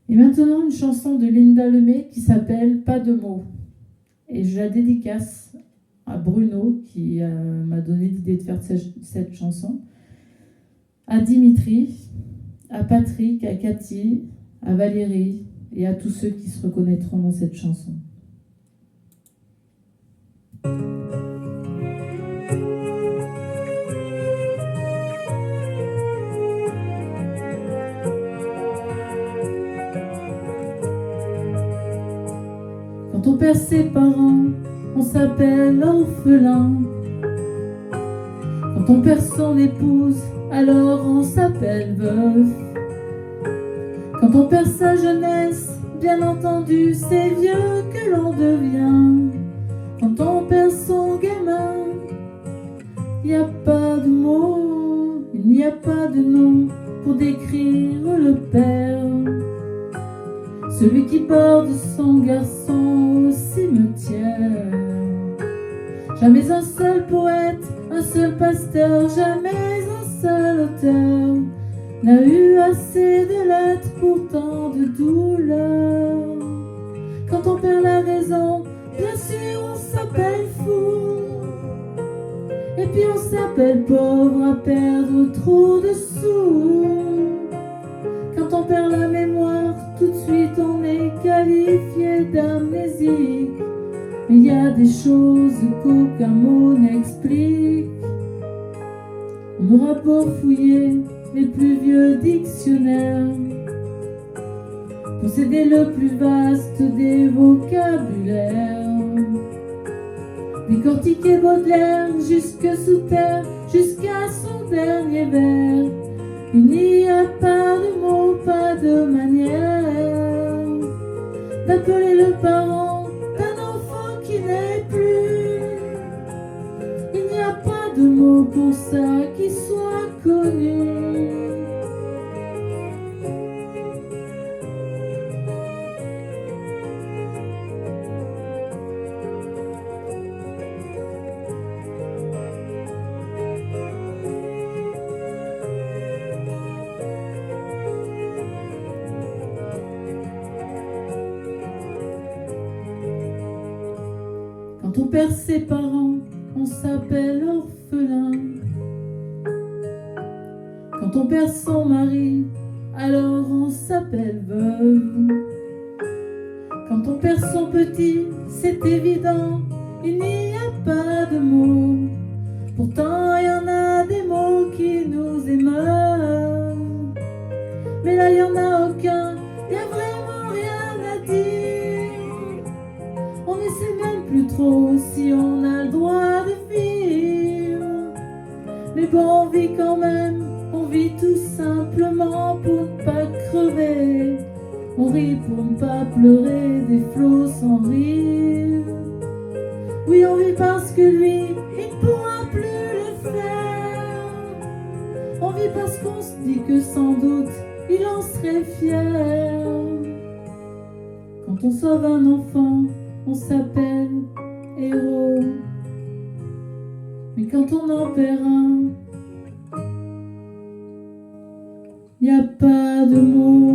Et maintenant, une chanson de Linda Lemay qui s'appelle Pas de mots. Et je la dédicace à Bruno qui m'a donné l'idée de faire cette chanson, à Dimitri, à Patrick, à Cathy, à Valérie et à tous ceux qui se reconnaîtront dans cette chanson. Quand on perd ses parents, on s'appelle orphelin. Quand on perd son épouse, alors on s'appelle veuf. Quand on perd sa jeunesse, bien entendu, c'est vieux que l'on devient. Quand on perd son gamin, il n'y a pas de mots, il n'y a pas de nom pour décrire le père. Celui qui porte son garçon au cimetière. Jamais un seul poète, un seul pasteur, jamais un seul auteur n'a eu assez de lettres pour tant de douleurs. Quand on perd la raison, bien sûr on s'appelle fou. Et puis on s'appelle pauvre à perdre trop de sous. Quand on perd la mémoire, tout de suite on est qualifié d'amnésique. Mais il y a des choses qu'aucun mot n'explique. On aura beau fouiller les plus vieux dictionnaires, posséder le plus vaste des vocabulaires, décortiquer Baudelaire jusque sous terre, jusqu'à son dernier vers. Il n'y a pas de mots, pas de manière d'appeler le parent d'un enfant qui n'est plus. Il n'y a pas de mots pour ça qui soit connu. Quand on perd ses parents, on s'appelle orphelin. Quand on perd son mari, alors on s'appelle veuve. Quand on perd son petit, c'est évident, il n'y a pas de mots. Pourtant il y en a des mots qui nous émeuvent. Mais là il n'y en a aucun, il n'y a vraiment rien à dire. On ne sait même plus trop si on a le droit de vivre. Mais bon, on vit quand même, on vit tout simplement pour ne pas crever. On rit pour ne pas pleurer des flots sans rire. Oui, on vit parce que lui, il ne pourra plus le faire. On vit parce qu'on se dit que sans doute, il en serait fier. Quand on sauve un enfant, on s'appelle héros. Mais quand on en perd un, il n'y a pas de mots.